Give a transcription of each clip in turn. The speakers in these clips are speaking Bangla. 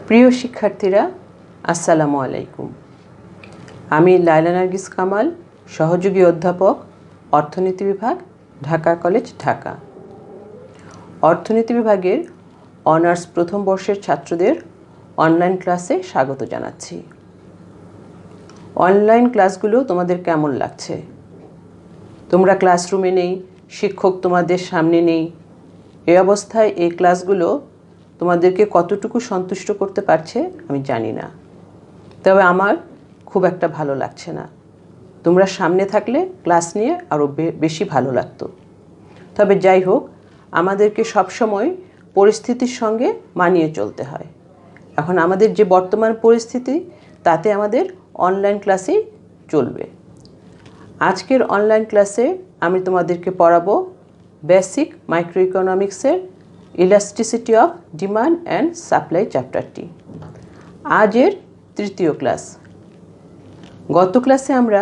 প্রিয় শিক্ষার্থীরা, আসসালামু আলাইকুম। আমি লায়লা নার্গিস কামাল, সহযোগী অধ্যাপক, অর্থনীতি বিভাগ, ঢাকা কলেজ, ঢাকা। অর্থনীতি বিভাগের অনার্স প্রথম বর্ষের ছাত্রদের অনলাইন ক্লাসে স্বাগত জানাচ্ছি। অনলাইন ক্লাসগুলো তোমাদের কেমন লাগছে? তোমরা ক্লাসরুমে নেই, শিক্ষক তোমাদের সামনে নেই। এই অবস্থায় এই ক্লাসগুলো তোমাদেরকে কতটুকু সন্তুষ্ট করতে পারছে আমি জানি না, তবে আমার খুব একটা ভালো লাগছে না। তোমরা সামনে থাকলে ক্লাস নিয়ে আরও বেশি ভালো লাগতো। তবে যাই হোক, আমাদেরকে সবসময় পরিস্থিতির সঙ্গে মানিয়ে চলতে হয়। এখন আমাদের যে বর্তমান পরিস্থিতি, তাতে আমাদের অনলাইন ক্লাসেই চলবে। আজকের অনলাইন ক্লাসে আমি তোমাদেরকে পড়াবো বেসিক মাইক্রো ইকোনমিক্সের elasticity of demand and supply চ্যাপ্টারটি। আজের তৃতীয় ক্লাস। গত ক্লাসে আমরা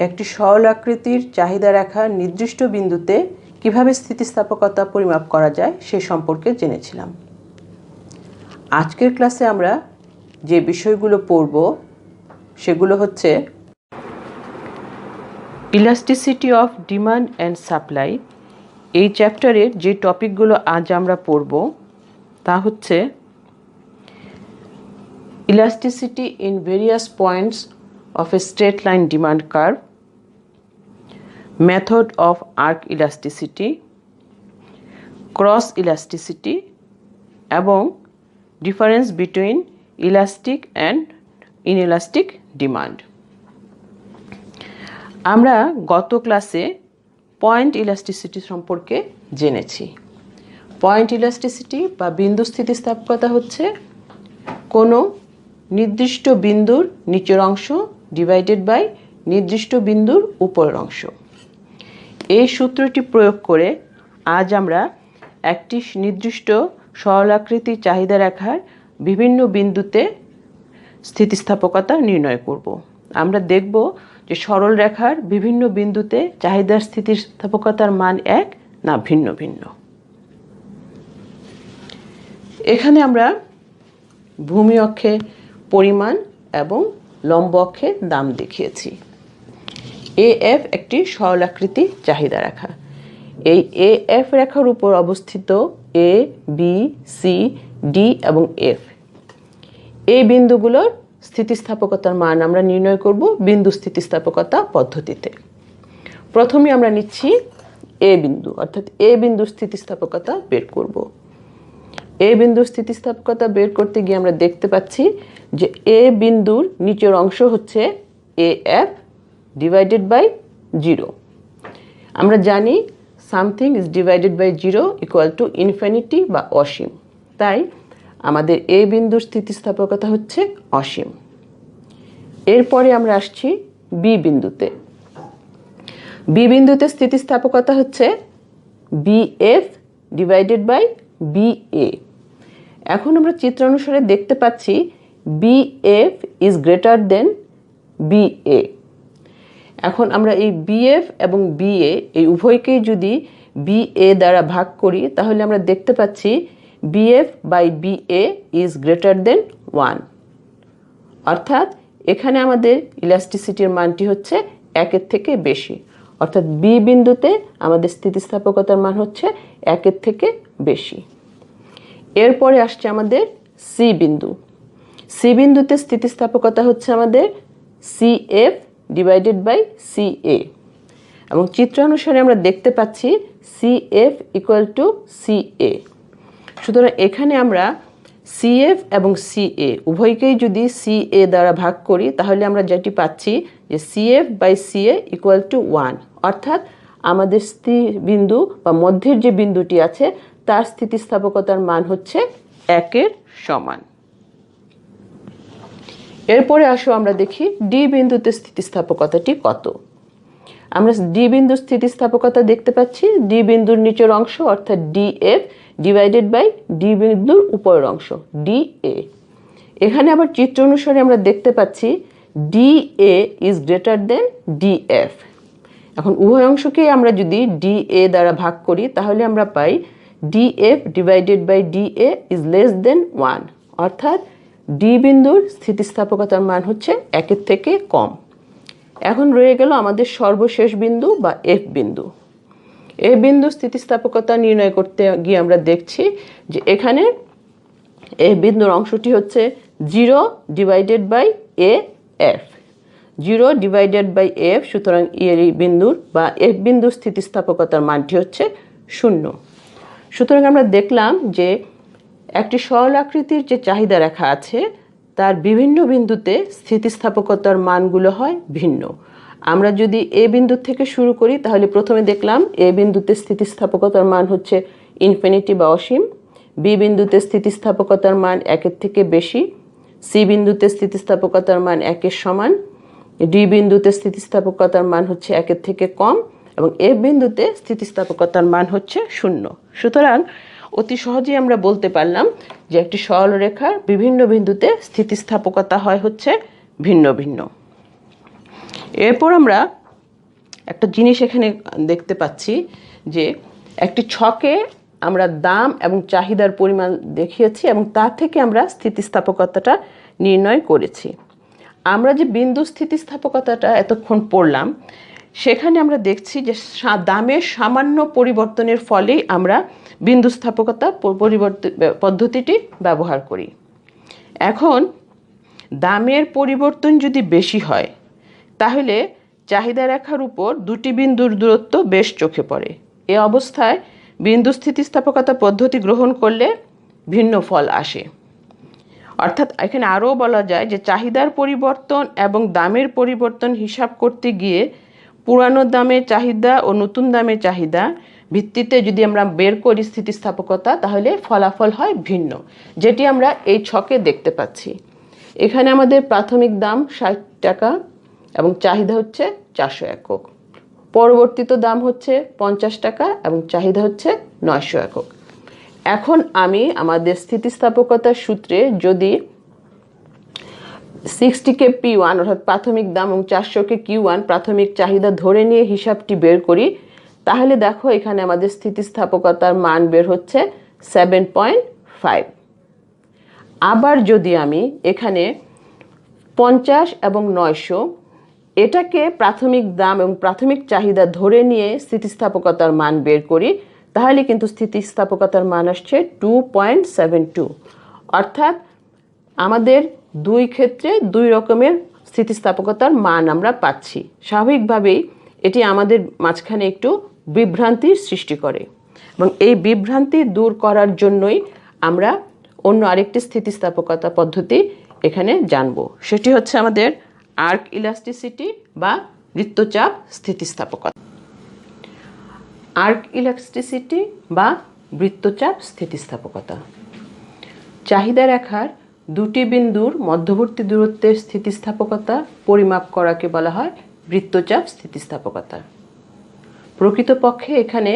একটি সরল আকৃতির চাহিদা রেখার নির্দিষ্ট বিন্দুতে কিভাবে স্থিতিস্থাপকতা পরিমাপ করা যায় সে সম্পর্কে জেনেছিলাম। আজকের ক্লাসে আমরা যে বিষয়গুলো পড়ব সেগুলো হচ্ছে elasticity of demand and supply. এই চ্যাপ্টারের যে টপিকগুলো আজ আমরা পড়ব তা হচ্ছে elasticity in various points of a straight line demand curve, method of arc elasticity, cross elasticity এবং difference between elastic and inelastic demand. আমরা গত ক্লাসে পয়েন্ট ইলাস্টিসিটি সম্পর্কে জেনেছি। পয়েন্ট ইলাস্টিসিটি বা বিন্দু স্থিতিস্থাপকতা হচ্ছে কোনো নির্দিষ্ট বিন্দুর নিচের অংশ ডিভাইডেড বাই নির্দিষ্ট বিন্দুর উপরের অংশ। এই সূত্রটি প্রয়োগ করে আজ আমরা একটি নির্দিষ্ট সরলাকৃতি চাহিদা রেখার বিভিন্ন বিন্দুতে স্থিতিস্থাপকতা নির্ণয় করব। আমরা দেখব যে সরল রেখার বিভিন্ন বিন্দুতে চাহিদার স্থিতিস্থাপকতার মান এক না ভিন্ন ভিন্ন। এখানে আমরা ভূমি অক্ষে পরিমাণ এবং লম্ব অক্ষে দাম দেখিয়েছি। এএফ একটি সরলাকৃতি চাহিদা রেখা। এই এএফ রেখার উপর অবস্থিত এ, বি, সি, ডি এবং এফ, এই বিন্দুগুলোর স্থিতিস্থাপকতার মান আমরা নির্ণয় করব বিন্দু স্থিতিস্থাপকতা পদ্ধতিতে। প্রথমে আমরা নিচ্ছি এ বিন্দু, অর্থাৎ এ বিন্দুর স্থিতিস্থাপকতা বের করব। এ বিন্দুর স্থিতিস্থাপকতা বের করতে গিয়ে আমরা দেখতে পাচ্ছি যে এ বিন্দুর নিচের অংশ হচ্ছে এ এফ ডিভাইডেড বাই 0। আমরা জানি something is divided by 0 equal to infinity বা অসীম, তাই আমাদের এ বিন্দুর স্থিতিস্থাপকতা হচ্ছে অসীম। এরপরে আমরা আসছি বি বিন্দুতে। বি বিন্দুতে স্থিতিস্থাপকতা হচ্ছে বিএফ ডিভাইডেড বাই বিএ। এখন আমরা চিত্রানুসারে দেখতে পাচ্ছি BF is greater then BA. এখন আমরা এই বিএফ এবং বিএ এই উভয়কেই যদি বিএ দ্বারা ভাগ করি তাহলে আমরা দেখতে পাচ্ছি BF by BA is greater than 1, অর্থাৎ এখানে আমাদের ইলাস্টিসিটির মানটি হচ্ছে 1-এর থেকে বেশি, অর্থাৎ বি বিন্দুতে আমাদের স্থিতিস্থাপকতার মান হচ্ছে 1-এর থেকে বেশি। এরপরে আসছে আমাদের সি বিন্দু। সি বিন্দুতে স্থিতিস্থাপকতা হচ্ছে আমাদের সিএফ ডিভাইডেড বাই সিএ এবং চিত্রানুসারে আমরা দেখতে পাচ্ছি সিএফ ইকুয়াল টু সিএ। সুতরাং এখানে আমরা সিএফ এবং সিএ উভয়কেই যদি সিএ দ্বারা ভাগ করি তাহলে আমরা যেটি পাচ্ছি যে CF by CA equal to 1, অর্থাৎ আমাদের বিন্দু বা মধ্যের যে বিন্দুটি আছে তার স্থিতিস্থাপকতার মান হচ্ছে 1-এর সমান। এরপরে আসো আমরা দেখি ডি বিন্দুতে স্থিতিস্থাপকতাটি কত। আমরা ডি বিন্দুর স্থিতিস্থাপকতা দেখতে পাচ্ছি ডি বিন্দুর নিচের অংশ অর্থাৎ ডিএফ ডিভাইডেড বাই ডি বিন্দুর উপরের অংশ ডিএ। এখানে আবার চিত্র অনুসারে আমরা দেখতে পাচ্ছি DA is greater then DF. এখন উভয় অংশকেই আমরা যদি ডিএ দ্বারা ভাগ করি তাহলে আমরা পাই DF divided by DA is less than 1, অর্থাৎ ডি বিন্দুর স্থিতিস্থাপকতার মান হচ্ছে 1-এর থেকে কম। এখন রয়ে গেল আমাদের সর্বশেষ বিন্দু বা এফ বিন্দু। এ বিন্দু স্থিতিস্থাপকতা নির্ণয় করতে গিয়ে আমরা দেখছি যে এখানে এ বিন্দুর অংশটি হচ্ছে 0 divided by A F, 0 divided by F. সুতরাং এই বিন্দুর বা এফ বিন্দুর স্থিতিস্থাপকতার মানটি হচ্ছে 0। সুতরাং আমরা দেখলাম যে একটি সরল আকৃতির যে চাহিদা রেখা আছে তার বিভিন্ন বিন্দুতে স্থিতিস্থাপকতার মানগুলো হয় ভিন্ন। আমরা যদি এ বিন্দু থেকে শুরু করি তাহলে প্রথমে দেখলাম এ বিন্দুতে স্থিতিস্থাপকতার মান হচ্ছে ইনফিনিটি বা অসীম, বি বিন্দুতে স্থিতিস্থাপকতার মান 1-এর থেকে বেশি, সি বিন্দুতে স্থিতিস্থাপকতার মান 1-এর সমান, ডি বিন্দুতে স্থিতিস্থাপকতার মান হচ্ছে 1-এর থেকে কম এবং এফ বিন্দুতে স্থিতিস্থাপকতার মান হচ্ছে 0। সুতরাং অতি সহজেই আমরা বলতে পারলাম যে একটি সরলরেখার বিভিন্ন বিন্দুতে স্থিতিস্থাপকতা হয় হচ্ছে ভিন্ন ভিন্ন। এরপর আমরা একটা জিনিস এখানে দেখতে পাচ্ছি যে একটি ছকে আমরা দাম এবং চাহিদার পরিমাণ দেখিয়েছি এবং তার থেকে আমরা স্থিতিস্থাপকতাটা নির্ণয় করেছি। আমরা যে বিন্দু স্থিতিস্থাপকতাটা এতক্ষণ পড়লাম সেখানে আমরা দেখছি যে দামের সামান্য পরিবর্তনের ফলেই আমরা বিন্দু স্থাপকতা পদ্ধতিটি ব্যবহার করি। এখন দামের পরিবর্তন যদি বেশি হয় তাহলে চাহিদা রেখার উপর দুটি বিন্দুর দূরত্ব বেশ চোখে পড়ে। এ অবস্থায় বিন্দু স্থিতিস্থাপকতা পদ্ধতি গ্রহণ করলে ভিন্ন ফল আসে। অর্থাৎ এখানে আরও বলা যায় যে চাহিদার পরিবর্তন এবং দামের পরিবর্তন হিসাব করতে গিয়ে পুরানো দামের চাহিদা ও নতুন দামের চাহিদা ভিত্তিতে যদি আমরা বের করি স্থিতিস্থাপকতা তাহলে ফলাফল হয় ভিন্ন, যেটি আমরা এই ছকে দেখতে পাচ্ছি। এখানে আমাদের প্রাথমিক দাম 60 টাকা এবং চাহিদা হচ্ছে 400 একক, পরবর্তীত দাম হচ্ছে 50 টাকা এবং চাহিদা হচ্ছে 900 একক। এখন আমি আমাদের স্থিতিস্থাপকতার সূত্রে যদি 60কে P1 অর্থাৎ প্রাথমিক দাম এবং 400কে Q1 প্রাথমিক চাহিদা ধরে নিয়ে হিসাবটি বের করি তাহলে দেখো এখানে আমাদের স্থিতিস্থাপকতার মান বের হচ্ছে 7.5। আবার যদি আমি এখানে 50 এবং 900 এটাকে প্রাথমিক দাম এবং প্রাথমিক চাহিদা ধরে নিয়ে স্থিতিস্থাপকতার মান বের করি তাহলে কিন্তু স্থিতিস্থাপকতার মান আসছে 2.72। অর্থাৎ আমাদের দুই ক্ষেত্রে দুই রকমের স্থিতিস্থাপকতার মান আমরা পাচ্ছি। স্বাভাবিকভাবেই এটি আমাদের মাঝখানে একটু বিভ্রান্তির সৃষ্টি করে এবং এই বিভ্রান্তি দূর করার জন্যই আমরা অন্য আরেকটি স্থিতিস্থাপকতা পদ্ধতি এখানে জানব। সেটি হচ্ছে আমাদের আর্ক ইলাস্টিসিটি বা বৃত্তচাপ স্থিতিস্থাপকতা। আর্ক ইলাস্টিসিটি বা বৃত্তচাপ স্থিতিস্থাপকতা চাহিদা রেখার দুটি বিন্দুর মধ্যবর্তী দূরত্বের স্থিতিস্থাপকতা পরিমাপ করাকে বলা হয় বৃত্তচাপ স্থিতিস্থাপকতা। প্রকৃতপক্ষে এখানে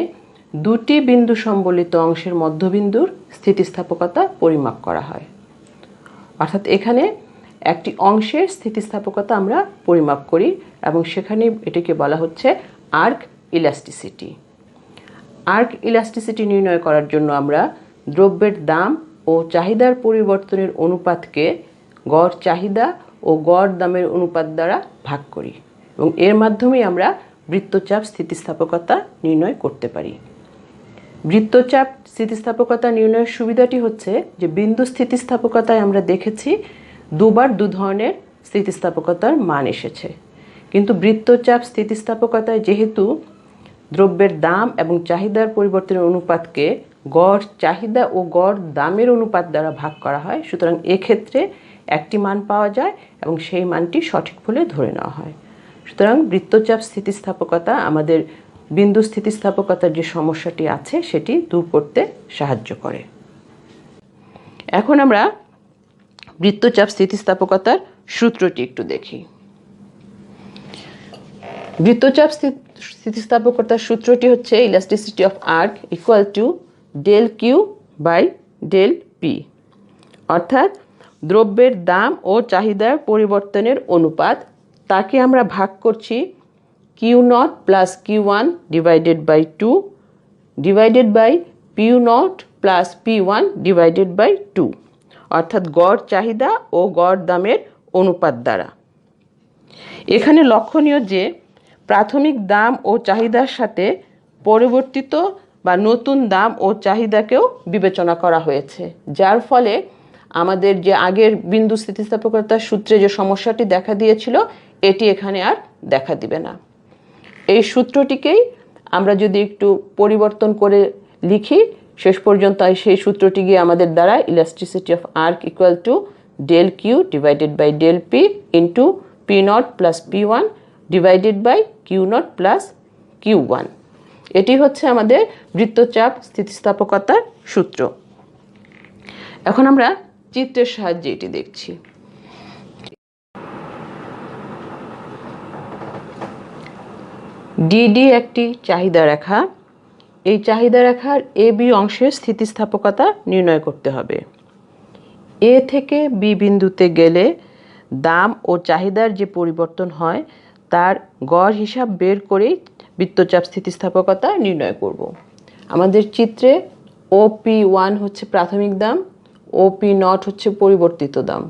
দুটি বিন্দু সম্বলিত অংশের মধ্যবিন্দুর স্থিতিস্থাপকতা পরিমাপ করা হয়। অর্থাৎ এখানে একটি অংশের স্থিতিস্থাপকতা আমরা পরিমাপ করি এবং সেখানে এটিকে বলা হচ্ছে আর্ক ইলাস্টিসিটি। আর্ক ইলাস্টিসিটি নির্ণয় করার জন্য আমরা দ্রব্যের দাম ও চাহিদার পরিবর্তনের অনুপাতকে গড় চাহিদা ও গড় দামের অনুপাত দ্বারা ভাগ করি এবং এর মাধ্যমে আমরা বৃত্তচাপ স্থিতিস্থাপকতা নির্ণয় করতে পারি। বৃত্তচাপ স্থিতিস্থাপকতা নির্ণয়ের সুবিধাটি হচ্ছে যে বিন্দু স্থিতিস্থাপকতায় আমরা দেখেছি দুবার দু ধরনের স্থিতিস্থাপকতার মান এসেছে, কিন্তু বৃত্তচাপ স্থিতিস্থাপকতায় যেহেতু দ্রব্যের দাম এবং চাহিদার পরিবর্তনের অনুপাতকে গড় চাহিদা ও গড় দামের অনুপাত দ্বারা ভাগ করা হয়, সুতরাং এক্ষেত্রে একটি মান পাওয়া যায় এবং সেই মানটি সঠিক বলে ধরে নেওয়া হয়। সুতরাং বৃত্তচাপ স্থিতিস্থাপকতা আমাদের বিন্দু স্থিতিস্থাপকতার যে সমস্যাটি আছে সেটি দূর করতে সাহায্য করে। এখন আমরা বৃত্তচাপ স্থিতিস্থাপকতার সূত্রটি একটু দেখি। বৃত্তচাপ স্থিতিস্থাপকতার সূত্রটি হচ্ছে elasticity of arc equal to del Q by del P, অর্থাৎ দ্রব্যের দাম ও চাহিদার পরিবর্তনের অনুপাত তাকে আমরা ভাগ করছি Q0 plus Q1 divided by 2 divided by P0 plus P1 divided by 2, অর্থাৎ গড় চাহিদা ও গড় দামের অনুপাত দ্বারা। এখানে লক্ষণীয় যে প্রাথমিক দাম ও চাহিদার সাথে পরিবর্তিত বা নতুন দাম ও চাহিদাকেও বিবেচনা করা হয়েছে, যার ফলে আমাদের যে আগের বিন্দু স্থিতিস্থাপকতার সূত্রে যে সমস্যাটি দেখা দিয়েছিল এটি এখানে আর দেখা দিবে না। এই সূত্রটিকেই আমরা যদি একটু পরিবর্তন করে লিখি, শেষ পর্যন্ত সেই সূত্রটি গিয়ে আমাদের দ্বারা elasticity of arc equal to del Q divided by del P into P not plus P one divided by Q not plus Q one. এটি হচ্ছে আমাদের বৃত্তচাপ স্থিতিস্থাপকতার সূত্র। এখন আমরা চিত্রের সাহায্যে এটি দেখছি। ডিডি একটি চাহিদা রেখা। এই চাহিদা রেখার এ বি অংশের স্থিতিস্থাপকতা নির্ণয় করতে হবে। এ থেকে বি বিন্দুতে গেলে দাম ও চাহিদার যে পরিবর্তন হয় তার গড় হিসাব বের করেই বৃত্তচাপ স্থিতিস্থাপকতা নির্ণয় করব। আমাদের চিত্রে OP1 হচ্ছে প্রাথমিক দাম, OP0 হচ্ছে পরিবর্তিত দাম,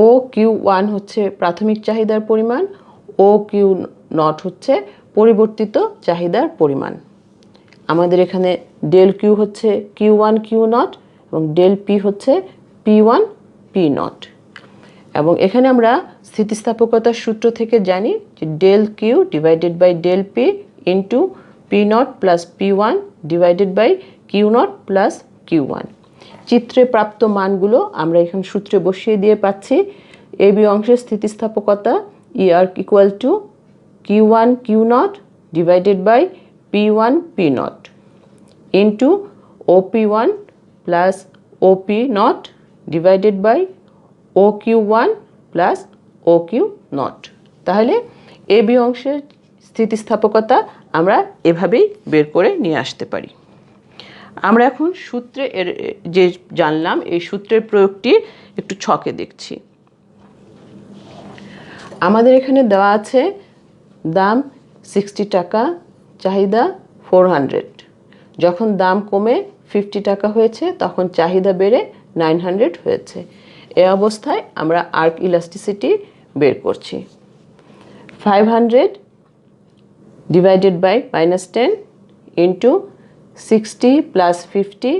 OQ1 হচ্ছে প্রাথমিক চাহিদার পরিমাণ, OQ0 হচ্ছে পরিবর্তিত চাহিদার পরিমাণ। আমাদের এখানে ডেল কিউ হচ্ছে Q1 Q0 এবং ডেল পি হচ্ছে P1 P0। এবং এখানে আমরা স্থিতিস্থাপকতার সূত্র থেকে জানি যে del Q divided by del P into P0 plus P1 divided by Q0 plus Q1। চিত্রে প্রাপ্ত মানগুলো আমরা এখানে সূত্রে বসিয়ে দিয়ে পাচ্ছি এ বি অংশের স্থিতিস্থাপকতা ER equal to Q1 Q0 divided by P1 P0 into OP1 plus OP0 divided by OQ1 plus OQ0। তাহলে এ বি অংশের স্থিতিস্থাপকতা আমরা এভাবেই বের করে নিয়ে আসতে পারি। আমরা এখন সূত্রে যে জানলাম এই সূত্রের প্রয়োগটি একটু ছকে দেখছি। আমাদের এখানে দেওয়া আছে দাম 60 টাকা, চাহিদা 400। যখন দাম কমে 50 টাকা হয়েছে তখন চাহিদা বেড়ে 900 হয়েছে। এই অবস্থায় আমরা আর্ক ইলাস্টিসিটি বের করছি। 500 divided by -10 into 60 plus 50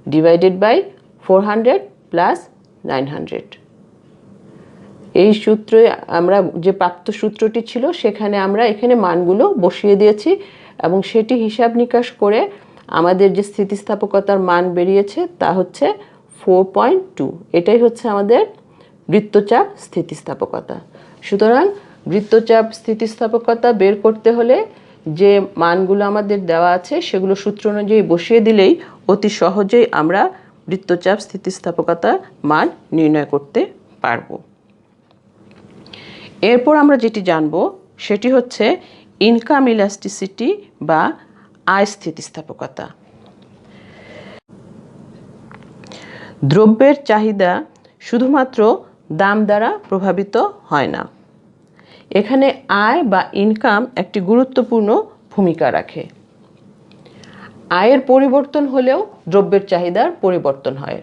divided by 400 plus 900। এই সূত্রে আমরা যে প্রাপ্ত সূত্রটি ছিল সেখানে আমরা এখানে মানগুলো বসিয়ে দিয়েছি এবং সেটি হিসাব নিকাশ করে আমাদের যে স্থিতিস্থাপকতার মান বেরিয়েছে তা হচ্ছে 4.2। এটাই হচ্ছে আমাদের বৃত্তচাপ স্থিতিস্থাপকতা। সুতরাং বৃত্তচাপ স্থিতিস্থাপকতা বের করতে হলে যে মানগুলো আমাদের দেওয়া আছে সেগুলো সূত্র অনুযায়ী বসিয়ে দিলেই অতি সহজেই আমরা বৃত্তচাপ স্থিতিস্থাপকতার মান নির্ণয় করতে পারব। এরপর আমরা যেটি জানব সেটি হচ্ছে ইনকাম ইলাস্টিসিটি বা আয় স্থিতিস্থাপকতা। দ্রব্যের চাহিদা শুধুমাত্র দাম দ্বারা প্রভাবিত হয় না, এখানে আয় বা ইনকাম একটি গুরুত্বপূর্ণ ভূমিকা রাখে। আয়ের পরিবর্তন হলেও দ্রব্যের চাহিদার পরিবর্তন হয়।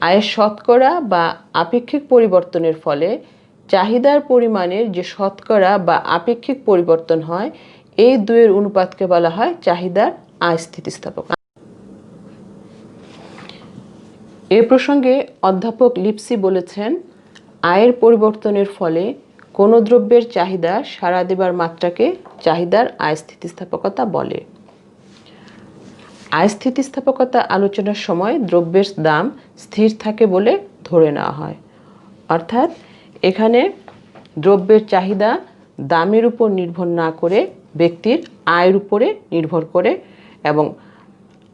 আয়ের শতকরা বা আপেক্ষিক পরিবর্তনের ফলে চাহিদার পরিমাণের যে শতকরা বা আপেক্ষিক পরিবর্তন হয় এই দুয়ের অনুপাতকে বলা হয় চাহিদার আয় স্থিতিস্থাপকতা। এ প্রসঙ্গে অধ্যাপক লিপসি বলেছেন, আয়ের পরিবর্তনের ফলে কোনো দ্রব্যের চাহিদা সাড়া দেবার মাত্রাকে চাহিদার আয় স্থিতিস্থাপকতা বলে। আয় স্থিতিস্থাপকতা আলোচনার সময় দ্রব্যের দাম স্থির থাকে বলে ধরে নেওয়া হয়, অর্থাৎ এখানে দ্রব্যের চাহিদা দামের উপর নির্ভর না করে ব্যক্তির আয়ের উপরে নির্ভর করে এবং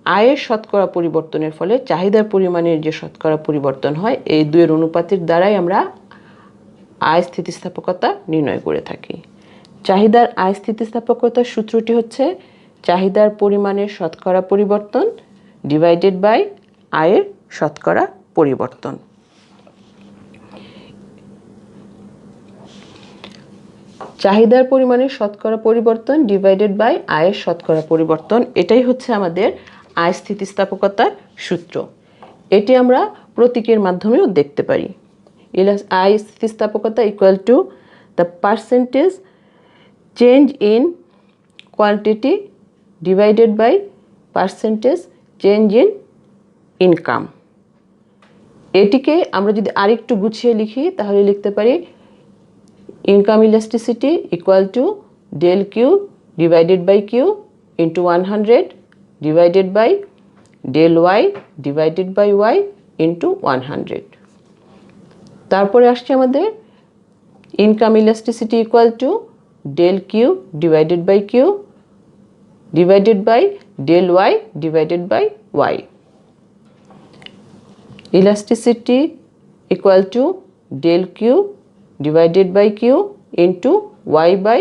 আয়ের শতকরা পরিবর্তনের ফলে চাহিদার পরিমাণের যে শতকরা পরিবর্তন হয় এই দুয়ের অনুপাতের দ্বারাই আমরা আয় স্থিতিস্থাপকতা নির্ণয় করে থাকি। চাহিদার আয় স্থিতিস্থাপকতার সূত্রটি হচ্ছে চাহিদার পরিমাণের শতকরা পরিবর্তন ডিভাইডেড বাই আয়ের শতকরা পরিবর্তন। চাহিদার পরিমাণের শতকরা পরিবর্তন ডিভাইডেড বাই আয়ের শতকরা পরিবর্তন, এটাই হচ্ছে আমাদের আয় স্থিতিস্থাপকতার সূত্র। এটি আমরা প্রতীকের মাধ্যমেও দেখতে পারি। আই স্থিতিস্থাপকতা equal to the percentage change in quantity divided by percentage change in income. এটিকে আমরা যদি আরেকটু গুছিয়ে লিখি তাহলে লিখতে পারি income elasticity equal to del Q divided by Q into 100 divided by del Y divided by Y into 100। তারপরে আসছে আমাদের income elasticity equal to del Q divided by Q divided by del Y divided by Y. Elasticity equal to del Q divided by Q into Y by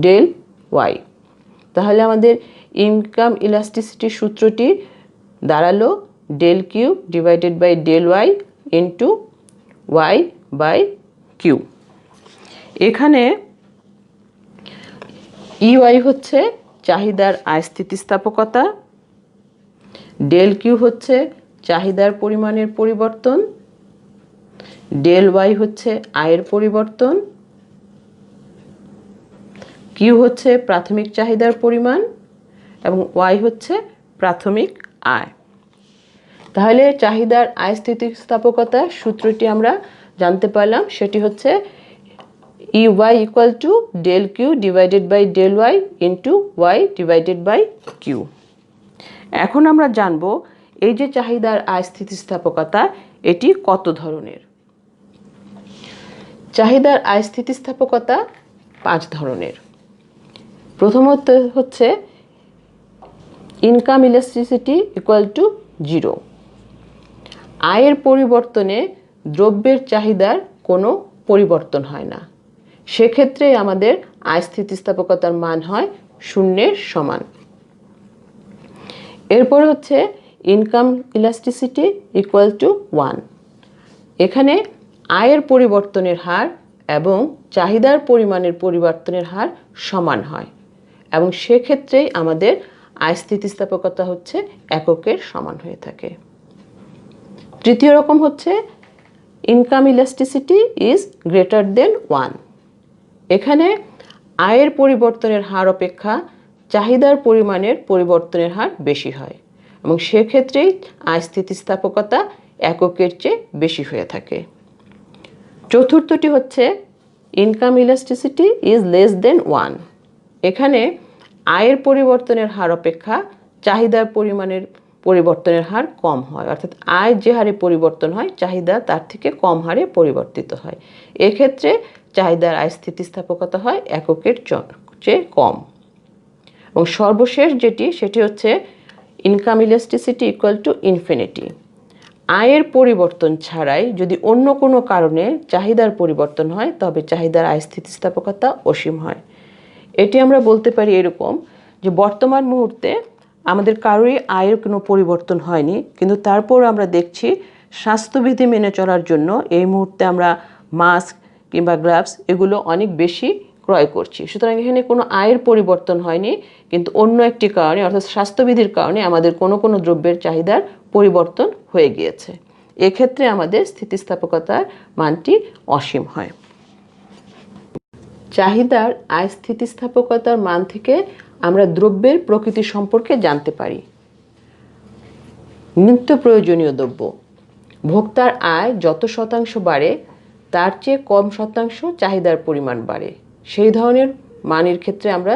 del Y. তাহলে আমাদের ইনকাম ইলাস্টিসিটির সূত্রটি দাঁড়ালো del Q divided by del Y into Y by Q. এখানে ইওয়াই হচ্ছে চাহিদার আয় স্থিতিস্থাপকতা, ডেল কিউ হচ্ছে চাহিদার পরিমাণের পরিবর্তন, ডেল ওয়াই হচ্ছে আয়ের পরিবর্তন, কিউ হচ্ছে প্রাথমিক চাহিদার পরিমাণ এবং ওয়াই হচ্ছে প্রাথমিক আয়। তাহলে চাহিদার আয় স্থিতিস্থাপকতার সূত্রটি আমরা জানতে পারলাম, সেটি হচ্ছে E Y equal to del Q divided by del Y into Y divided by Q. এখন আমরা জানব এই যে চাহিদার আয় স্থিতিস্থাপকতা এটি কত ধরনের। চাহিদার আয় স্থিতিস্থাপকতা 5 ধরনের। প্রথমত হচ্ছে ইনকাম ইলাস্টিসিটি ইকুয়াল টু 0। আয়ের পরিবর্তনে দ্রব্যের চাহিদার কোনো পরিবর্তন হয় না, সেক্ষেত্রে আমাদের আয় স্থিতিস্থাপকতার মান হয় 0-এর সমান। এরপর হচ্ছে ইনকাম ইলাস্টিসিটি ইকুয়াল টু 1। এখানে আয়ের পরিবর্তনের হার এবং চাহিদার পরিমাণের পরিবর্তনের হার সমান হয় এবং সেক্ষেত্রেই আমাদের আয় স্থিতিস্থাপকতা হচ্ছে এককের সমান হয়ে থাকে। তৃতীয় রকম হচ্ছে income elasticity is greater than 1। এখানে আয়ের পরিবর্তনের হার অপেক্ষা চাহিদার পরিমাণের পরিবর্তনের হার বেশি হয় এবং সেক্ষেত্রেই আয় স্থিতিস্থাপকতা এককের চেয়ে বেশি হয়ে থাকে। চতুর্থটি হচ্ছে income elasticity is less than 1। এখানে আয়ের পরিবর্তনের হার অপেক্ষা চাহিদার পরিমাণের পরিবর্তনের হার কম হয়, অর্থাৎ আয় যে হারে পরিবর্তন হয় চাহিদা তার থেকে কম হারে পরিবর্তিত হয়। এক্ষেত্রে চাহিদার আয় স্থিতিস্থাপকতা হয় এককের চেয়ে কম। এবং সর্বশেষ যেটি সেটি হচ্ছে income elasticity equal to infinity. আয়ের পরিবর্তন ছাড়াই যদি অন্য কোনো কারণে চাহিদার পরিবর্তন হয় তবে চাহিদার আয় স্থিতিস্থাপকতা অসীম হয়। এটি আমরা বলতে পারি এরকম যে বর্তমান মুহূর্তে আমাদের কারোরই আয়ের কোনো পরিবর্তন হয়নি, কিন্তু তারপর আমরা দেখছি স্বাস্থ্যবিধি মেনে চলার জন্য এই মুহূর্তে আমরা মাস্ক কিংবা গ্লাভস এগুলো অনেক বেশি ক্রয় করছি। সুতরাং এখানে কোনো আয়ের পরিবর্তন হয়নি, কিন্তু অন্য একটি কারণে অর্থাৎ স্বাস্থ্যবিধির কারণে আমাদের কোনো কোনো দ্রব্যের চাহিদার পরিবর্তন হয়ে গিয়েছে। এক্ষেত্রে আমাদের স্থিতিস্থাপকতার মানটি অসীম হয়। চাহিদার আয় স্থিতিস্থাপকতার মান থেকে আমরা দ্রব্যের প্রকৃতি সম্পর্কে জানতে পারি। নিত্য প্রয়োজনীয় দ্রব্য, ভোক্তার আয় যত শতাংশ বাড়ে তার চেয়ে কম শতাংশ চাহিদার পরিমাণ বাড়ে, সেই ধরনের মানের ক্ষেত্রে আমরা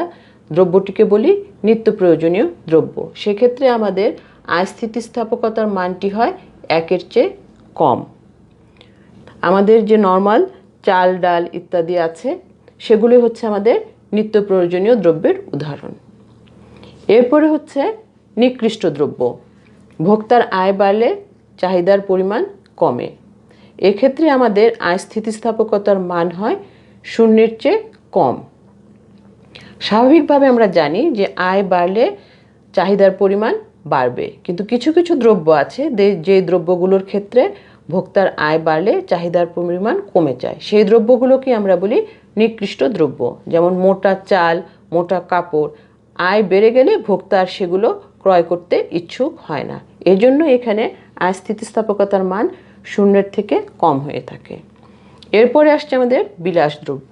দ্রব্যটিকে বলি নিত্য প্রয়োজনীয় দ্রব্য। সেক্ষেত্রে আমাদের আয় স্থিতিস্থাপকতার মানটি হয় 1-এর চেয়ে কম। আমাদের যে নর্মাল চাল ডাল ইত্যাদি আছে সেগুলি হচ্ছে আমাদের নিত্য প্রয়োজনীয় দ্রব্যের উদাহরণ। এরপরে হচ্ছে নিকৃষ্ট দ্রব্য, ভোক্তার আয় বাড়লে চাহিদার পরিমাণ কমে, এক্ষেত্রে আমাদের আয় স্থিতিস্থাপকতার মান হয় 0-এর চেয়ে কম। স্বাভাবিকভাবে আমরা জানি যে আয় বাড়লে চাহিদার পরিমাণ বাড়বে, কিন্তু কিছু কিছু দ্রব্য আছে যে দ্রব্যগুলোর ক্ষেত্রে ভোক্তার আয় বাড়লে চাহিদার পরিমাণ কমে যায়, সেই দ্রব্যগুলোকে আমরা বলি নিকৃষ্ট দ্রব্য। যেমন মোটা চাল, মোটা কাপড়, আয় বেড়ে গেলে ভোক্তার সেগুলো ক্রয় করতে ইচ্ছুক হয় না। এজন্য এখানে আয় স্থিতিস্থাপকতার মান 0-এর থেকে কম হয়ে থাকে। এরপরে আসছে আমাদের বিলাসদ্রব্য।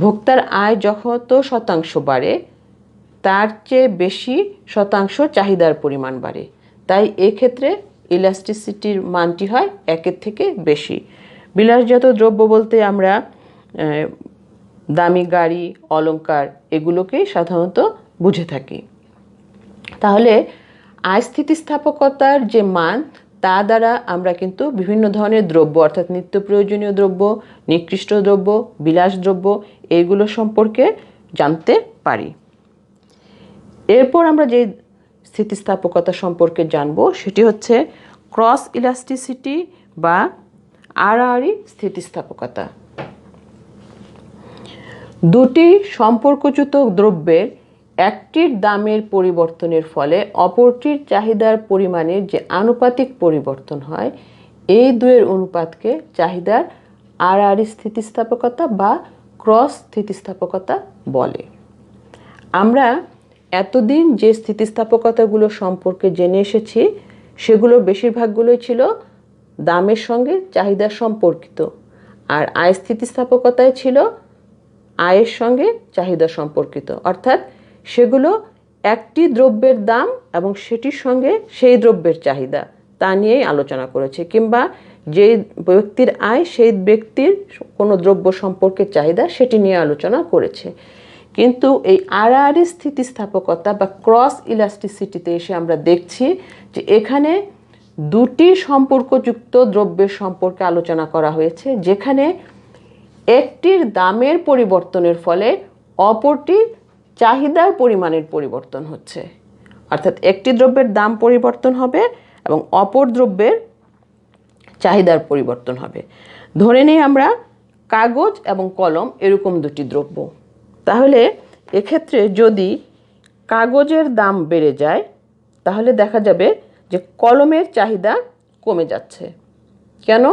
ভোক্তার আয় যত শতাংশ বাড়ে তার চেয়ে বেশি শতাংশ চাহিদার পরিমাণ বাড়ে, তাই এক্ষেত্রে ইলাস্টিসিটির মানটি হয় 1-এর থেকে বেশি। বিলাসজাত দ্রব্য বলতে আমরা দামি গাড়ি, অলংকার এগুলোকেই সাধারণত বুঝে থাকি। তাহলে আয় স্থিতিস্থাপকতার যে মান তা দ্বারা আমরা কিন্তু বিভিন্ন ধরনের দ্রব্য অর্থাৎ নিত্য প্রয়োজনীয় দ্রব্য, নিকৃষ্ট দ্রব্য, বিলাস দ্রব্য এইগুলো সম্পর্কে জানতে পারি। এরপর আমরা যে স্থিতিস্থাপকতা সম্পর্কে জানব সেটি হচ্ছে ক্রস ইলাস্টিসিটি বা আড়াআড়ি স্থিতিস্থাপকতা। দুটি সম্পর্কযুক্ত দ্রব্যের একটির দামের পরিবর্তনের ফলে অপরটির চাহিদার পরিমাণের যে আনুপাতিক পরিবর্তন হয় এই দুয়ের অনুপাতকে চাহিদার আড়াআড়ি স্থিতিস্থাপকতা বা ক্রস স্থিতিস্থাপকতা বলে। আমরা এতদিন যে স্থিতিস্থাপকতাগুলো সম্পর্কে জেনে এসেছি সেগুলোর বেশিরভাগগুলোই ছিল দামের সঙ্গে চাহিদা সম্পর্কিত, আর আয় স্থিতিস্থাপকতায় ছিল আয়ের সঙ্গে চাহিদা সম্পর্কিত, অর্থাৎ সেগুলো একটি দ্রব্যের দাম এবং সেটির সঙ্গে সেই দ্রব্যের চাহিদা তা নিয়েই আলোচনা করেছে, কিংবা যে ব্যক্তির আয় সেই ব্যক্তির কোনো দ্রব্য সম্পর্কে চাহিদা সেটি নিয়ে আলোচনা করেছে। কিন্তু এই আড়াআড়ি স্থিতিস্থাপকতা বা ক্রস ইলাস্টিসিটিতে এসে আমরা দেখছি যে এখানে দুটি সম্পর্কযুক্ত দ্রব্যের সম্পর্কে আলোচনা করা হয়েছে, যেখানে একটির দামের পরিবর্তনের ফলে অপরটির চাহিদার পরিমাণের পরিবর্তন হচ্ছে, অর্থাৎ একটি দ্রব্যের দাম পরিবর্তন হবে এবং অপর দ্রব্যের চাহিদার পরিবর্তন হবে। ধরে নেই আমরা কাগজ এবং কলম এরকম দুটি দ্রব্য। তাহলে এক্ষেত্রে যদি কাগজের দাম বেড়ে যায় তাহলে দেখা যাবে যে কলমের চাহিদা কমে যাচ্ছে। কেন?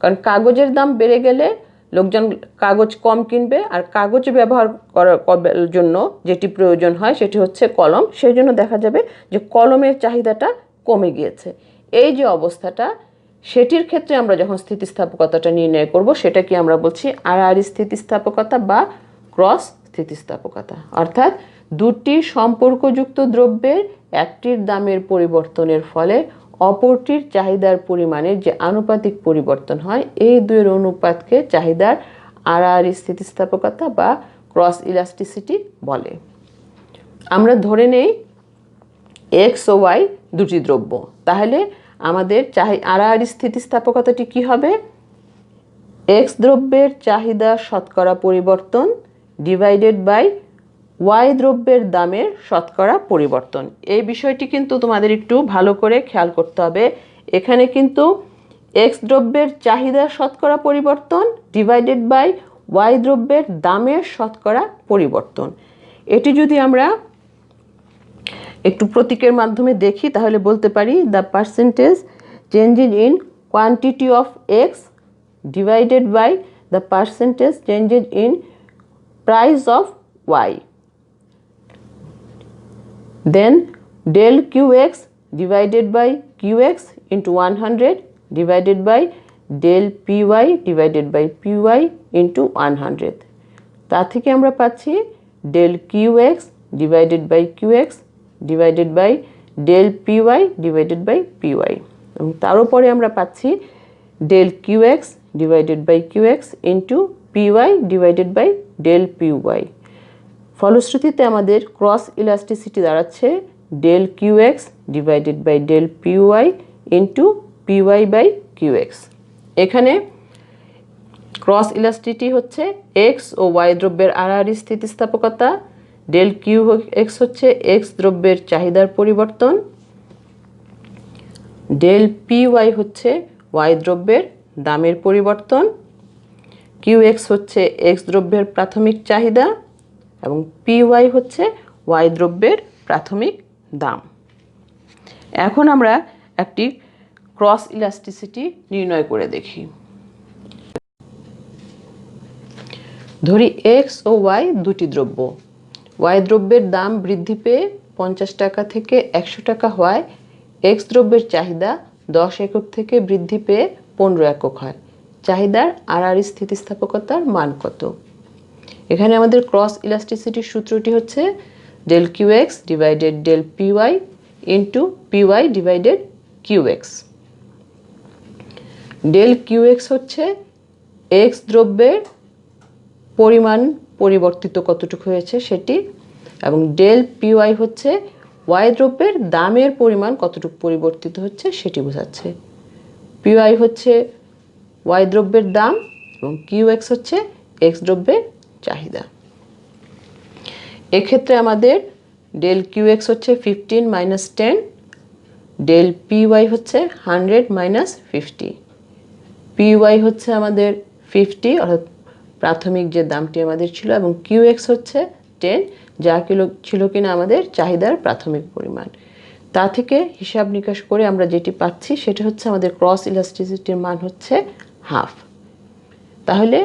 কারণ কাগজের দাম বেড়ে গেলে লোকজন কাগজ কম কিনবে, আর কাগজ ব্যবহার করার জন্য যেটি প্রয়োজন হয় সেটি হচ্ছে কলম। সেই জন্য দেখা যাবে যে কলমের চাহিদাটা কমে গিয়েছে। এই যে অবস্থাটা, সেটির ক্ষেত্রে আমরা যখন স্থিতিস্থাপকতাটা নির্ণয় করব সেটাকে আমরা বলছি আড়াআড়ি স্থিতিস্থাপকতা বা ক্রস স্থিতিস্থাপকতা। অর্থাৎ দুটি সম্পর্কযুক্ত দ্রব্যের একটির দামের পরিবর্তনের ফলে অপরটির চাহিদার পরিমাণের যে আনুপাতিক পরিবর্তন হয় এই দুয়ের অনুপাতকে চাহিদার আড়াআড়ি স্থিতিস্থাপকতা বা ক্রস ইলাস্টিসিটি বলে। আমরা ধরে নেই এক্স ও ওয়াই দুটি দ্রব্য, তাহলে আমাদের আড়াআড়ি স্থিতিস্থাপকতাটি কি হবে? এক্স দ্রব্যের চাহিদা শতকরা পরিবর্তন ডিভাইডেড বাই ওয়াই দ্রব্যের দামের শতকরা পরিবর্তন। এই বিষয়টি কিন্তু তোমাদের একটু ভালো করে খেয়াল করতে হবে। এখানে কিন্তু এক্স দ্রব্যের চাহিদা শতকরা পরিবর্তন ডিভাইডেড বাই ওয়াই দ্রব্যের দামের শতকরা পরিবর্তন। এটি যদি আমরা একটু প্রতীকের মাধ্যমে দেখি তাহলে বলতে পারি the percentage changes in quantity of X divided by the percentage changes in price of Y. Then del qx divided by qx into 100 divided by del py divided by py into 100. তা থেকে আমরা পাচ্ছি del qx divided by qx divided by del py divided by py, এবং তার উপরে আমরা পাচ্ছি del qx divided by qx into py divided by del py। ফলশ্রুতিতে আমাদের ক্রস ইলাস্টিসিটি দাঁড়াচ্ছে del qx divided by del py into py by qx। এখানে ক্রস ইলাস্টিসিটি হচ্ছে x ও y দ্রব্যের আড়াআড়ি স্থিতিস্থাপকতা, del qx হচ্ছে x দ্রব্যের চাহিদার পরিবর্তন, del py হচ্ছে y দ্রব্যের দামের পরিবর্তন, qx হচ্ছে x দ্রব্যের প্রাথমিক চাহিদা এবং py হচ্ছে y দ্রব্যের প্রাথমিক দাম। এখন আমরা একটি ক্রস ইলাস্টিসিটি নির্ণয় করে দেখি। ধরি x ও y দুটি দ্রব্য। y দ্রব্যের দাম বৃদ্ধি পেয়ে 50 টাকা থেকে 100 টাকা হওয়ায় এক্স দ্রব্যের চাহিদা 10 একক থেকে বৃদ্ধি পেয়ে 15 একক হয়। চাহিদার আর স্থিতিস্থাপকতার মান কত? এখানে আমাদের ক্রস ইলাস্টিসিটির সূত্রটি হচ্ছে del Q X divided del PY into PY divided Q X. Del Q X হচ্ছে এক্স দ্রব্যের পরিমাণ পরিবর্তিত কতটুকু হয়েছে সেটি, এবং ডেল পিওয়াই হচ্ছে ওয়াই দ্রব্যের দামের পরিমাণ কতটুকু পরিবর্তিত হচ্ছে সেটি বোঝাচ্ছে। পিওয়াই হচ্ছে ওয়াই দ্রব্যের দাম এবং কিউ এক্স হচ্ছে এক্স দ্রব্যের চাহিদা। এক্ষেত্রে আমাদের ডেল কিউ এক্স হচ্ছে 15 মাইনাস 10, ডেল পিওয়াই হচ্ছে 100 মাইনাস 50। পিওয়াই হচ্ছে আমাদের 50 অর্থাৎ প্রাথমিক যে দামটি আমাদের ছিল, এবং কিউ এক্স হচ্ছে 10 যা ছিল কিনা আমাদের চাহিদার প্রাথমিক পরিমাণ। তা থেকে হিসাব নিকাশ করে আমরা যেটি পাচ্ছি সেটা হচ্ছে আমাদের ক্রস ইলাস্টিসিটির মান হচ্ছে হাফ। তাহলে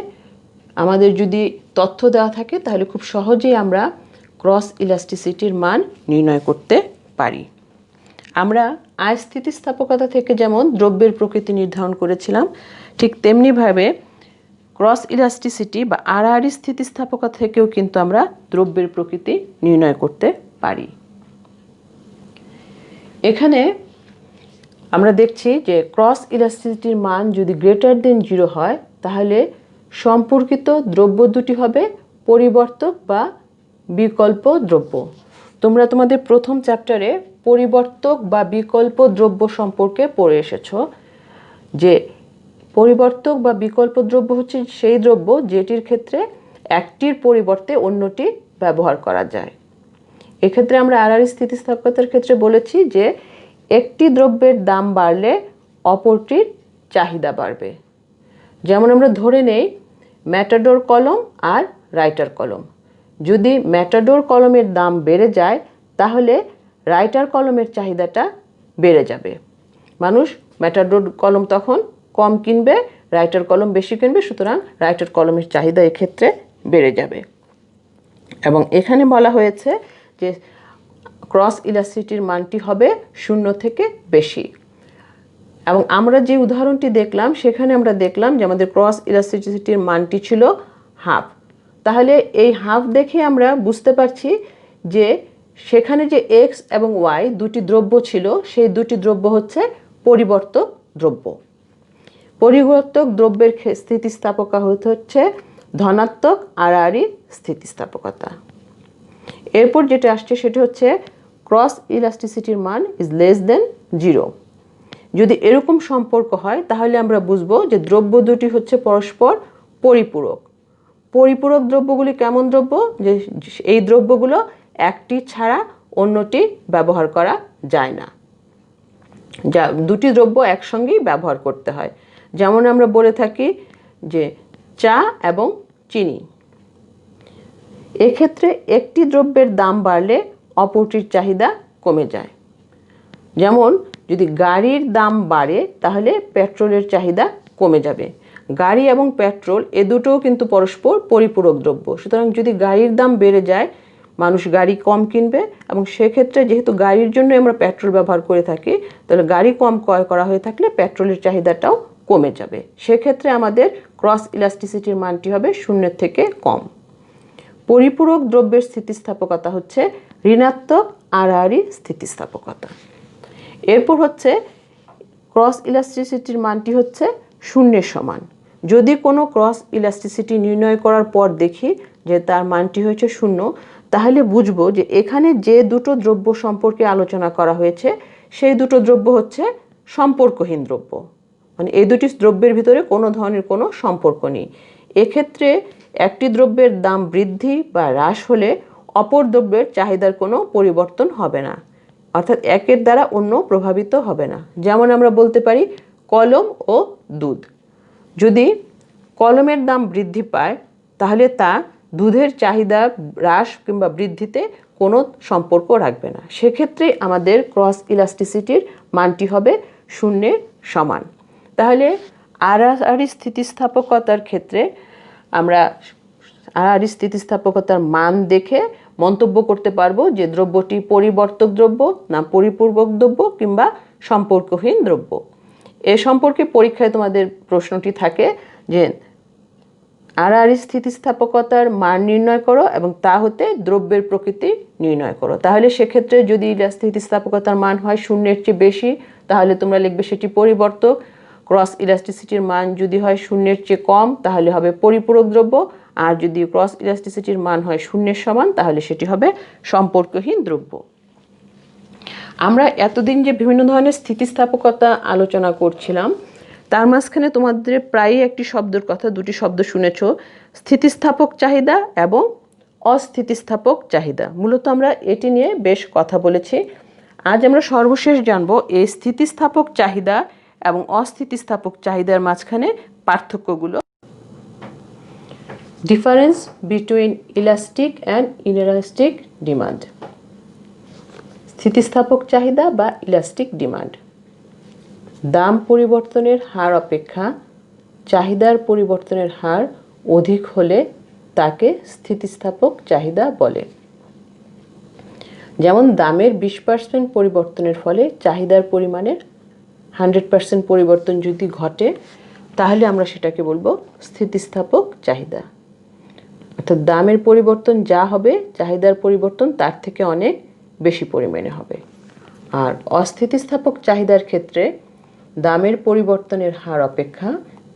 আমাদের যদি তথ্য দেওয়া থাকে তাহলে খুব সহজেই আমরা ক্রস ইলাস্টিসিটির মান নির্ণয় করতে পারি। আমরা আয় স্থিতিস্থাপকতা থেকে যেমন দ্রব্যের প্রকৃতি নির্ধারণ করেছিলাম, ঠিক তেমনিভাবে ক্রস ইলাস্টিসিটি বা আর স্থিতিস্থাপকতা থেকেও কিন্তু আমরা দ্রব্যের প্রকৃতি নির্ণয় করতে পারি। এখানে আমরা দেখছি যে ক্রস ইলাস্টিসিটির মান যদি গ্রেটার দেন 0 হয় তাহলে সম্পর্কিত দ্রব্য দুটি হবে পরিবর্তক বা বিকল্প দ্রব্য। তোমরা তোমাদের প্রথম চ্যাপ্টারে পরিবর্তক বা বিকল্প দ্রব্য সম্পর্কে পড়ে এসেছো যে পরিবর্তক বা বিকল্প দ্রব্য হচ্ছে সেই দ্রব্য যেটির ক্ষেত্রে একটির পরিবর্তে অন্যটি ব্যবহার করা যায়। এক্ষেত্রে আমরা আর স্থিতিস্থাপকতার ক্ষেত্রে বলেছি যে একটি দ্রব্যের দাম বাড়লে অপরটির চাহিদা বাড়বে। যেমন আমরা ধরে নেই ম্যাটাডোর কলম আর রাইটার কলম। যদি ম্যাটাডোর কলমের দাম বেড়ে যায় তাহলে রাইটার কলমের চাহিদাটা বেড়ে যাবে। মানুষ ম্যাটাডোর কলম তখন কম কিনবে, রাইটার কলম বেশি কিনবে, সুতরাং রাইটার কলমের চাহিদা এক্ষেত্রে বেড়ে যাবে। এবং এখানে বলা হয়েছে যে ক্রস ইলাস্টিসিটির মানটি হবে 0 থেকে বেশি। এবং আমরা যে উদাহরণটি দেখলাম সেখানে আমরা দেখলাম যে আমাদের ক্রস ইলাস্টিসিটির মানটি ছিল হাফ। তাহলে এই হাফ দেখে আমরা বুঝতে পারছি যে সেখানে যে এক্স এবং ওয়াই দুটি দ্রব্য ছিল সেই দুটি দ্রব্য হচ্ছে পরিবর্তক দ্রব্য। পরিবর্তক দ্রব্যের স্থিতিস্থাপকতা হচ্ছে ধনাত্মক আর স্থিতিস্থাপকতা। এরপর যেটা আসছে সেটা হচ্ছে ক্রস ইলাস্টিসিটির মান ইজ লেস দেন 0। যদি এরকম সম্পর্ক হয় তাহলে আমরা বুঝবো যে দ্রব্য দুটি হচ্ছে পরস্পর পরিপূরক। পরিপূরক দ্রব্যগুলি কেমন দ্রব্য? যে এই দ্রব্যগুলো একটি ছাড়া অন্যটি ব্যবহার করা যায় না, যা দুটি দ্রব্য একসঙ্গেই ব্যবহার করতে হয়। যেমন আমরা বলে থাকি যে চা এবং চিনি, এক্ষেত্রে একটি দ্রব্যের দাম বাড়লে অপরটির চাহিদা কমে যায়। যেমন যদি গাড়ির দাম বাড়ে তাহলে পেট্রোলের চাহিদা কমে যাবে। গাড়ি এবং পেট্রোল এ দুটোও কিন্তু পরস্পর পরিপূরক দ্রব্য। সুতরাং যদি গাড়ির দাম বেড়ে যায় মানুষ গাড়ি কম কিনবে, এবং সেক্ষেত্রে যেহেতু গাড়ির জন্য আমরা পেট্রোল ব্যবহার করে থাকি তাহলে গাড়ি কম ক্রয় করা হয়ে থাকলে পেট্রোলের চাহিদাটাও কমে যাবে। সেক্ষেত্রে আমাদের ক্রস ইলাস্টিসিটির মানটি হবে 0 থেকে কম। পরিপূরক দ্রব্যের স্থিতিস্থাপকতা হচ্ছে ঋণাত্মক আর স্থিতিস্থাপকতা। এরপর হচ্ছে ক্রস ইলাস্টিসিটির মানটি হচ্ছে 0-এর সমান। যদি কোনো ক্রস ইলাস্টিসিটি নির্ণয় করার পর দেখি যে তার মানটি হয়েছে 0, তাহলে বুঝবো যে এখানে যে দুটো দ্রব্য সম্পর্কে আলোচনা করা হয়েছে সেই দুটো দ্রব্য হচ্ছে সম্পর্কহীন দ্রব্য, মানে এই দুটি দ্রব্যের ভিতরে কোনো ধরনের কোনো সম্পর্ক নেই। এক্ষেত্রে একটি দ্রব্যের দাম বৃদ্ধি বা হ্রাস হলে অপর দ্রব্যের চাহিদার কোনো পরিবর্তন হবে না, অর্থাৎ একের দ্বারা অন্য প্রভাবিত হবে না। যেমন আমরা বলতে পারি কলম ও দুধ। যদি কলমের দাম বৃদ্ধি পায় তাহলে তা দুধের চাহিদা হ্রাস কিংবা বৃদ্ধিতে কোনো সম্পর্ক রাখবে না। সেক্ষেত্রে আমাদের ক্রস ইলাস্টিসিটির মানটি হবে 0-এর সমান। তাহলে আর স্থিতিস্থাপকতার ক্ষেত্রে আমরা আর স্থিতিস্থাপকতার মান দেখে মন্তব্য করতে পারবো যে দ্রব্যটি পরিবর্তক দ্রব্য না পরিপূরক দ্রব্য কিংবা সম্পর্কহীন দ্রব্য। এ সম্পর্কে পরীক্ষায় তোমাদের প্রশ্নটি থাকে যে আড়াআড়ি স্থিতিস্থাপকতার মান নির্ণয় করো এবং তা হতে দ্রব্যের প্রকৃতি নির্ণয় করো। তাহলে সেক্ষেত্রে যদি স্থিতিস্থাপকতার মান হয় শূন্যের চেয়ে বেশি তাহলে তোমরা লিখবে সেটি পরিবর্তক। ক্রস ইলাস্টিসিটির মান যদি হয় শূন্যের চেয়ে কম তাহলে হবে পরিপূরক দ্রব্য, আর যদি ক্রস ইলাস্টিসিটির মান হয় শূন্যের সমান তাহলে সেটি হবে সম্পর্কহীন দ্রব্য। আমরা এতদিন যে বিভিন্ন ধরনের স্থিতিস্থাপকতা আলোচনা করছিলাম তার মাঝখানে তোমাদের প্রায়ই একটি শব্দের কথা, দুটি শব্দ শুনেছ, স্থিতিস্থাপক চাহিদা এবং অস্থিতিস্থাপক চাহিদা। মূলত আমরা এটি নিয়ে বেশ কথা বলেছি। আজ আমরা সর্বশেষ জানব এই স্থিতিস্থাপক চাহিদা এবং অস্থিতিস্থাপক চাহিদার মাঝখানে পার্থক্যগুলো। Difference between elastic and inelastic demand. স্থিতিস্থাপক চাহিদা বা ইলাস্টিক ডিমান্ড। দাম পরিবর্তনের হার অপেক্ষা চাহিদার পরিবর্তনের হার অধিক হলে তাকে স্থিতিস্থাপক চাহিদা বলে। যেমন দামের 20% পরিবর্তনের ফলে চাহিদার পরিমাণের 100% পরিবর্তন যদি ঘটে তাহলে আমরা সেটাকে বলবো স্থিতিস্থাপক চাহিদা। অর্থাৎ দামের পরিবর্তন যা হবে চাহিদার পরিবর্তন তার থেকে অনেক বেশি পরিমাণে হবে। আর অস্থিতিস্থাপক চাহিদার ক্ষেত্রে দামের পরিবর্তনের হার অপেক্ষা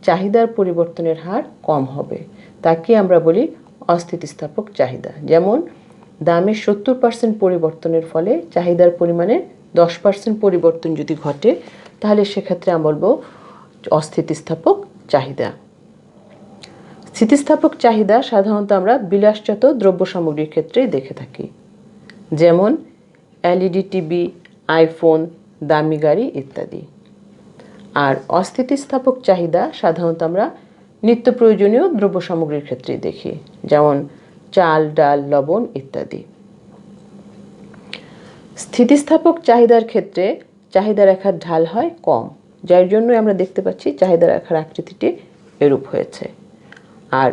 চাহিদার পরিবর্তনের হার কম হবে, তাকে আমরা বলি অস্থিতিস্থাপক চাহিদা। যেমন দামের 70% পরিবর্তনের ফলে চাহিদার পরিমাণে 10% পরিবর্তন যদি ঘটে তাহলে সেক্ষেত্রে আমরা বলবো অস্থিতিস্থাপক চাহিদা। স্থিতিস্থাপক চাহিদা সাধারণত আমরা বিলাসজাত দ্রব্য সামগ্রীর ক্ষেত্রেই দেখে থাকি, যেমন এলইডি টিভি, আইফোন, দামি গাড়ি ইত্যাদি। আর অস্থিতিস্থাপক চাহিদা সাধারণত আমরা নিত্য প্রয়োজনীয় দ্রব্য সামগ্রীর ক্ষেত্রেই দেখি, যেমন চাল, ডাল, লবণ ইত্যাদি। স্থিতিস্থাপক চাহিদার ক্ষেত্রে চাহিদা রেখার ঢাল হয় কম, যার জন্য আমরা দেখতে পাচ্ছি চাহিদা রেখার আকৃতিটি এরূপ হয়েছে। আর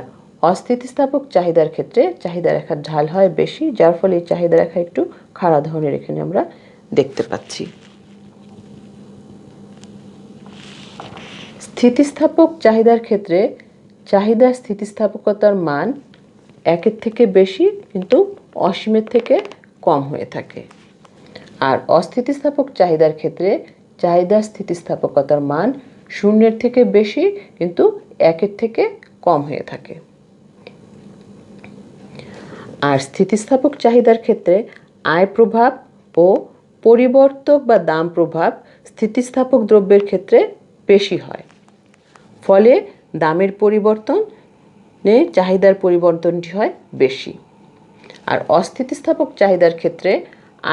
অস্থিতিস্থাপক চাহিদার ক্ষেত্রে চাহিদা রেখার ঢাল হয় বেশি, যার ফলে এই চাহিদা রেখা একটু খাড়া ধরনের এখানে আমরা দেখতে পাচ্ছি। স্থিতিস্থাপক চাহিদার ক্ষেত্রে চাহিদার স্থিতিস্থাপকতার মান 1-এর থেকে বেশি কিন্তু অসীমের থেকে কম হয়ে থাকে। আর অস্থিতিস্থাপক চাহিদার ক্ষেত্রে চাহিদার স্থিতিস্থাপকতার মান 0-এর থেকে বেশি কিন্তু 1-এর থেকে কম হয়ে থাকে। আর স্থিতিস্থাপক চাহিদার ক্ষেত্রে আয় প্রভাব ও পরিবর্তক বা দাম প্রভাব স্থিতিস্থাপক দ্রব্যের ক্ষেত্রে বেশি হয়, ফলে দামের পরিবর্তনে চাহিদার পরিবর্তনটি হয় বেশি। আর অস্থিতিস্থাপক চাহিদার ক্ষেত্রে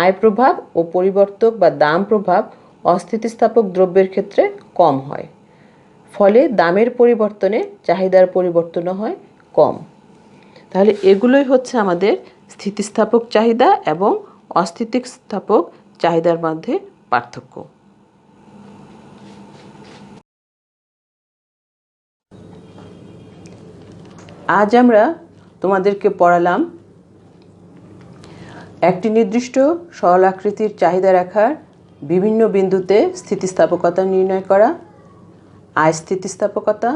আয় প্রভাব ও পরিবর্তক বা দাম প্রভাব অস্থিতিস্থাপক দ্রব্যের ক্ষেত্রে কম হয়, ফলে দামের পরিবর্তনে চাহিদার পরিবর্তনও হয় কম। তাহলে এগুলোই হচ্ছে আমাদের স্থিতিস্থাপক চাহিদা এবং অস্থিতিস্থাপক চাহিদার মধ্যে পার্থক্য। আজ আমরা তোমাদেরকে পড়ালাম একটি নির্দিষ্ট সরলাকৃতির চাহিদা রেখার বিভিন্ন বিন্দুতে স্থিতিস্থাপকতা নির্ণয় করা, আয় স্থিতিস্থাপকতা,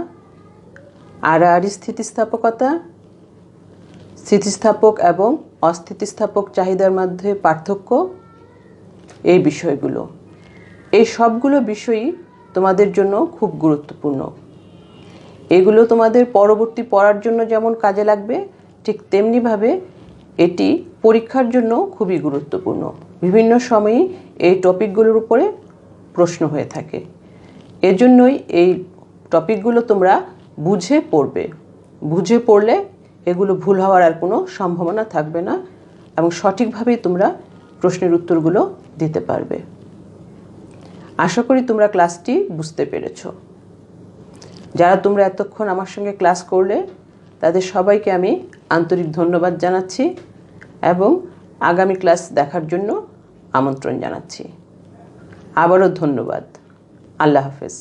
আড়াআড়ি স্থিতিস্থাপকতা, স্থিতিস্থাপক এবং অস্থিতিস্থাপক চাহিদার মধ্যে পার্থক্য, এই বিষয়গুলো। এই সবগুলো বিষয়ই তোমাদের জন্য খুব গুরুত্বপূর্ণ। এগুলো তোমাদের পরবর্তী পড়ার জন্য যেমন কাজে লাগবে, ঠিক তেমনিভাবে এটি পরীক্ষার জন্য খুবই গুরুত্বপূর্ণ। বিভিন্ন সময়ই এই টপিকগুলোর উপরে প্রশ্ন হয়ে থাকে। এজন্যই এই টপিকগুলো তোমরা বুঝে পড়বে। বুঝে পড়লে এগুলো ভুল হওয়ার আর কোনো সম্ভাবনা থাকবে না এবং সঠিকভাবেই তোমরা প্রশ্নের উত্তরগুলো দিতে পারবে। আশা করি তোমরা ক্লাসটি বুঝতে পেরেছো। যারা তোমরা এতক্ষণ আমার সঙ্গে ক্লাস করলে তাদের সবাইকে আমি আন্তরিক ধন্যবাদ জানাচ্ছি এবং আগামী ক্লাস দেখার জন্য আমন্ত্রণ জানাচ্ছি। আবারও ধন্যবাদ। আল্লাহ হাফেজ।